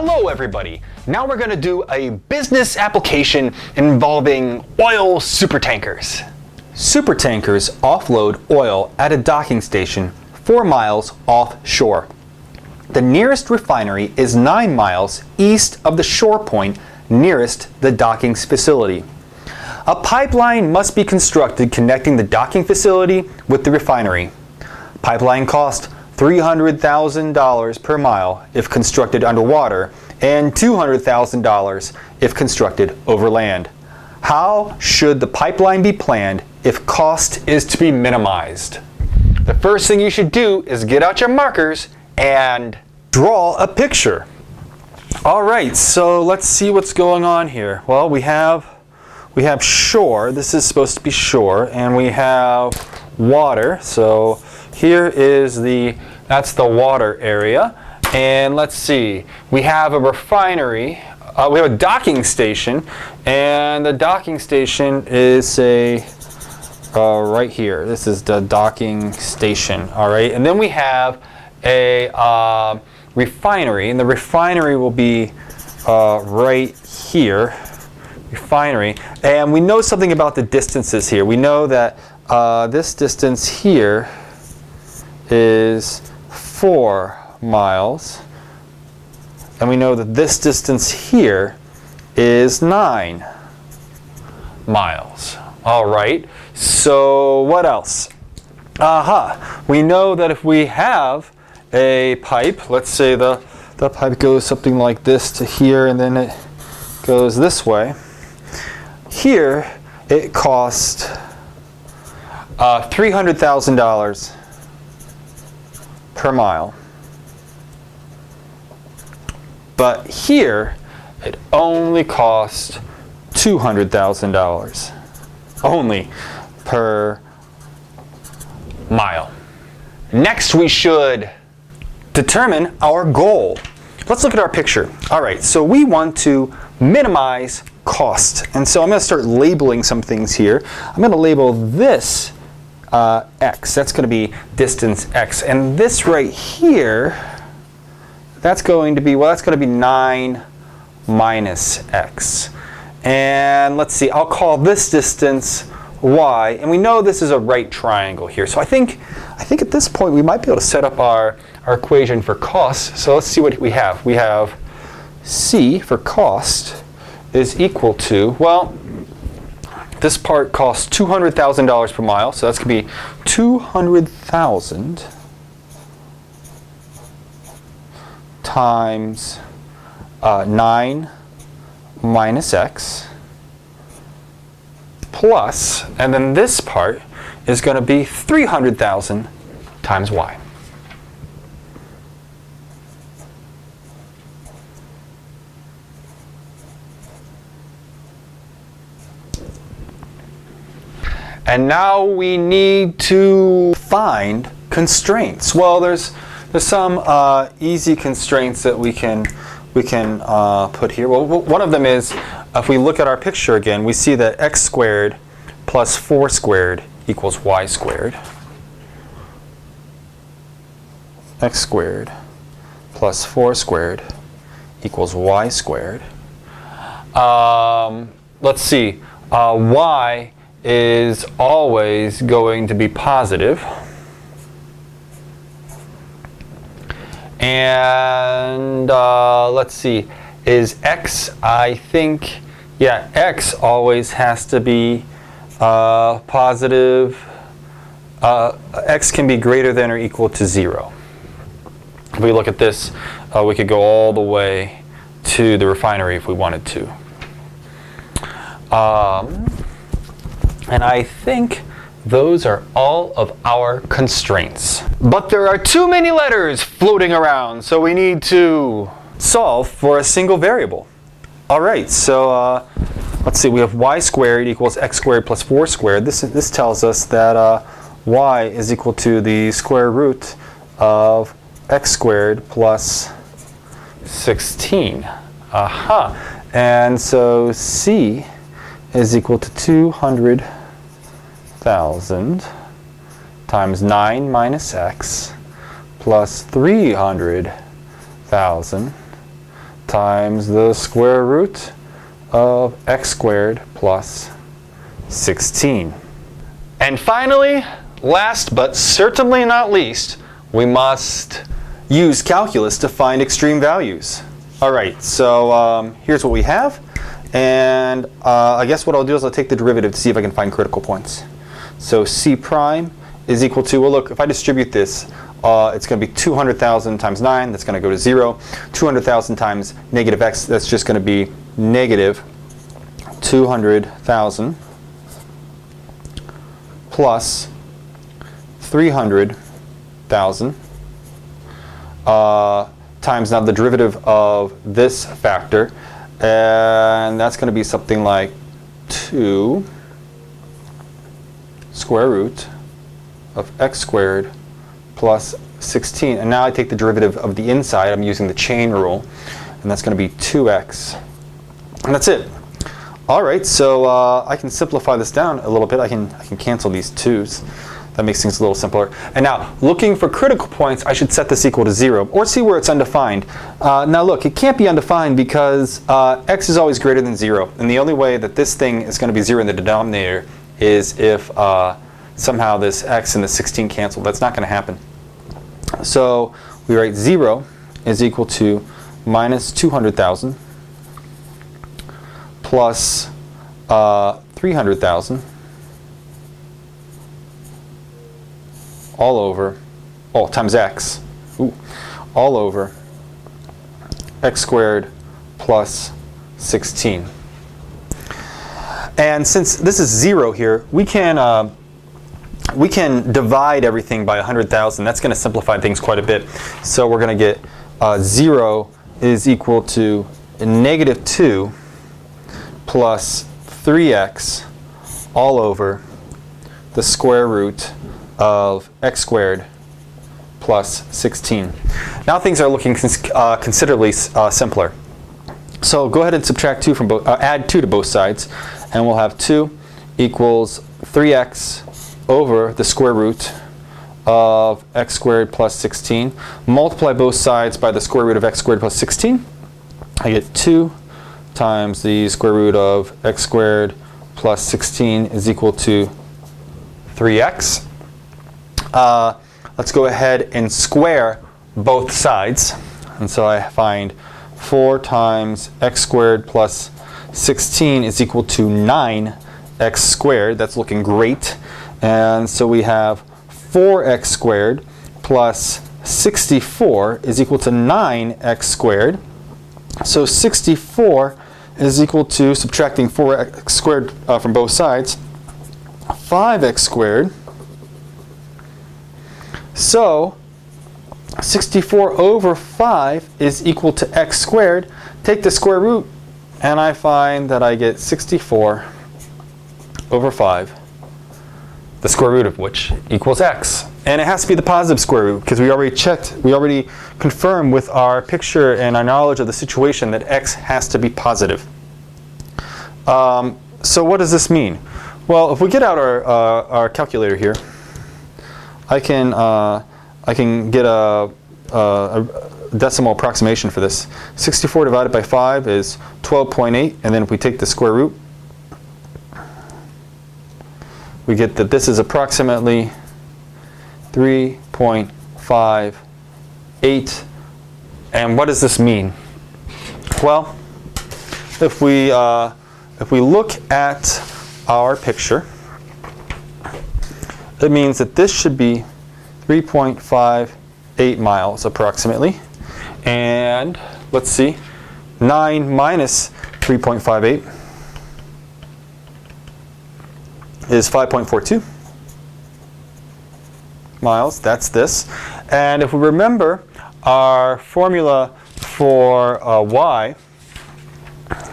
Hello everybody! Now we're going to do a business application involving oil supertankers. Supertankers offload oil at a docking station 4 miles offshore. The nearest refinery is 9 miles east of the shore point nearest the docking facility. A pipeline must be constructed connecting the docking facility with the refinery. Pipeline cost $300,000 per mile if constructed underwater and $200,000 if constructed over land. How should the pipeline be planned if cost is to be minimized? The first thing you should do is get out your markers and draw a picture. Alright, so let's see what's going on here. Well, we have shore. This is supposed to be shore, and we have water. So here is that's the water area. And let's see, we have a refinery, we have a docking station, and the docking station is right here. This is the docking station, all right? And then we have a refinery, and the refinery will be right here, refinery. And we know something about the distances here. We know that this distance here is 4 miles, and we know that this distance here is 9 miles. All right, so what else? We know that if we have a pipe, let's say the pipe goes something like this to here, and then it goes this way. Here it cost $300,000 per mile. But here, it only costs $200,000 only per mile. Next, we should determine our goal. Let's look at our picture. All right, so we want to minimize cost. And so I'm going to start labeling some things here. I'm going to label this X. That's going to be distance X. And this right here, that's going to be, well, that's going to be 9 minus X. And let's see, I'll call this distance Y. And we know this is a right triangle here. So I think at this point we might be able to set up our equation for cost. So let's see what we have. We have C for cost is equal to, well, this part costs $200,000 per mile. So that's going to be 200,000 times 9 minus X plus, and then this part is going to be 300,000 times Y. And now we need to find constraints. Well, there's some easy constraints that we can put here. Well, one of them is, if we look at our picture again, we see that x squared plus 4 squared equals y squared. X squared plus 4 squared equals y squared. Let's see, y is always going to be positive. And let's see, is x, I think, yeah, x always has to be positive. X can be greater than or equal to 0. If we look at this, we could go all the way to the refinery if we wanted to. And I think those are all of our constraints. But there are too many letters floating around, so we need to solve for a single variable. All right, so let's see, we have y squared equals x squared plus 4 squared. This tells us that y is equal to the square root of x squared plus 16. And so C is equal to 200,000 times 9 minus x plus 300,000 times the square root of x squared plus 16. And finally, last but certainly not least, we must use calculus to find extreme values. All right, so here's what we have. And I guess what I'll do is I'll take the derivative to see if I can find critical points. So c prime is equal to, well look, if I distribute this, it's going to be 200,000 times 9, that's going to go to 0. 200,000 times negative x, that's just going to be negative 200,000 plus 300,000 times now the derivative of this factor, and that's going to be something like 2 square root of x squared plus 16. And now I take the derivative of the inside. I'm using the chain rule, and that's going to be 2x. And that's it. All right, so I can simplify this down a little bit. I can cancel these 2's. That makes things a little simpler. And now, looking for critical points, I should set this equal to 0, or see where it's undefined. Now look, it can't be undefined because x is always greater than 0. And the only way that this thing is going to be 0 in the denominator is if somehow this x and the 16 cancel. That's not going to happen. So we write 0 is equal to minus 200,000 plus 300,000 all over, times x, all over x squared plus 16. And since this is 0 here, we can divide everything by 100,000. That's going to simplify things quite a bit. So we're going to get 0 is equal to negative 2 plus 3x all over the square root of x squared plus 16. Now things are looking considerably simpler. So go ahead and subtract 2 from both, add 2 to both sides, and we'll have 2 equals 3x over the square root of x squared plus 16. Multiply both sides by the square root of x squared plus 16. I get 2 times the square root of x squared plus 16 is equal to 3x. Let's go ahead and square both sides. And so I find 4 times x squared plus 16 is equal to 9x squared. That's looking great. And so we have 4x squared plus 64 is equal to 9x squared. So 64 is equal to, subtracting 4x squared from both sides, 5x squared. So 64 over 5 is equal to x squared. Take the square root, and I find that I get 64 over 5, the square root of which equals x. And it has to be the positive square root, because we already confirmed with our picture and our knowledge of the situation that x has to be positive. So what does this mean? Well, if we get out our calculator here, I can get a decimal approximation for this. 64 divided by 5 is 12.8, and then if we take the square root, we get that this is approximately 3.58. And what does this mean? Well, if we look at our picture, it means that this should be 3.58 miles approximately. And let's see, 9 minus 3.58 is 5.42 miles. That's this. And if we remember our formula for y,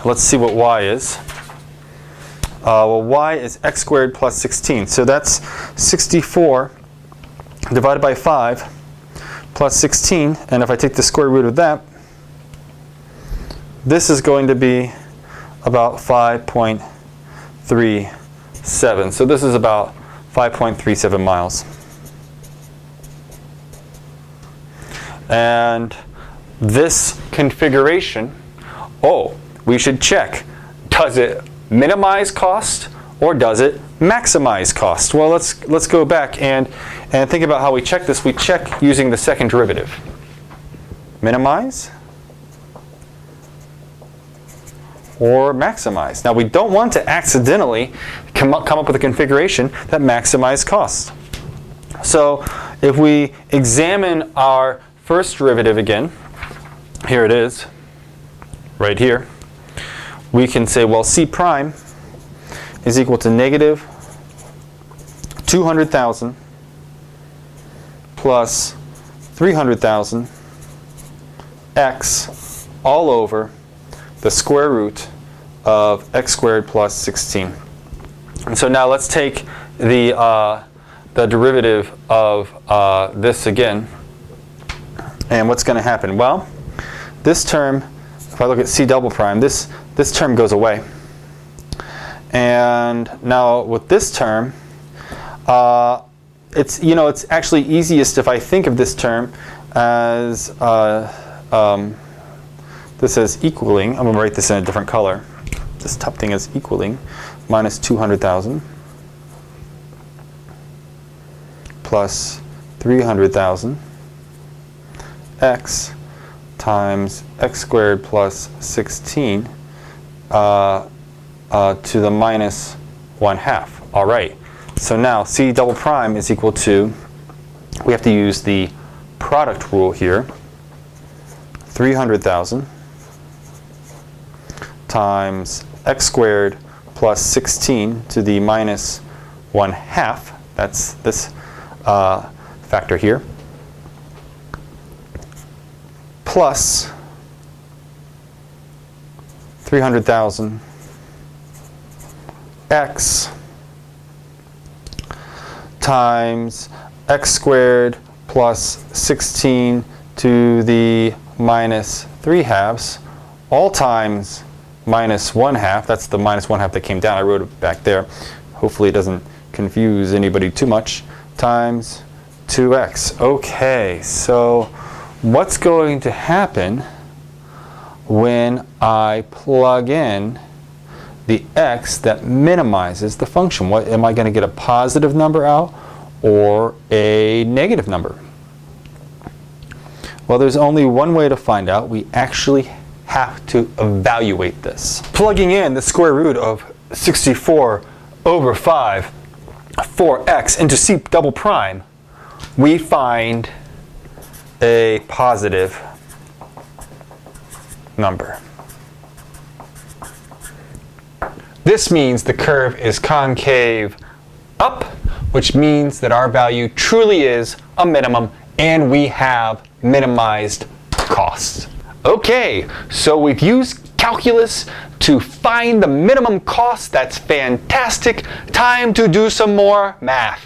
let's see what y is. Well, y is x squared plus 16. So that's 64 divided by 5 plus 16. And if I take the square root of that, this is going to be about 5.37. So this is about 5.37 miles. And this configuration oh, we should check, does it minimize cost or does it maximize cost? Well, let's go back and think about how we check this. We check using the second derivative. Minimize or maximize. Now we don't want to accidentally come up with a configuration that maximizes cost. So if we examine our first derivative again, here it is, right here, we can say, well, C prime is equal to negative 200,000 plus 300,000 x all over the square root of x squared plus 16. And so now let's take the derivative of this again. And what's going to happen? Well, this term, if I look at C double prime, this term goes away. And now with this term, it's actually easiest if I think of this term as this is equaling. I'm going to write this in a different color. This top thing is equaling minus 200,000 plus 300,000 x times x squared plus 16 to the minus 1/2. All right. So now C double prime is equal to, we have to use the product rule here, 300,000 times x squared plus 16 to the minus 1/2. That's this factor here, plus 300,000 x times x squared plus 16 to the minus 3/2, all times minus 1/2. That's the minus 1/2 that came down. I wrote it back there. Hopefully it doesn't confuse anybody too much. Times 2x. Okay, so what's going to happen when I plug in the x that minimizes the function? What am I going to get, a positive number out or a negative number? Well, there's only one way to find out. We actually have to evaluate this. Plugging in the square root of 64 over 5 for x into C double prime, we find a positive number. This means the curve is concave up, which means that our value truly is a minimum and we have minimized costs. Okay, so we've used calculus to find the minimum cost. That's fantastic. Time to do some more math.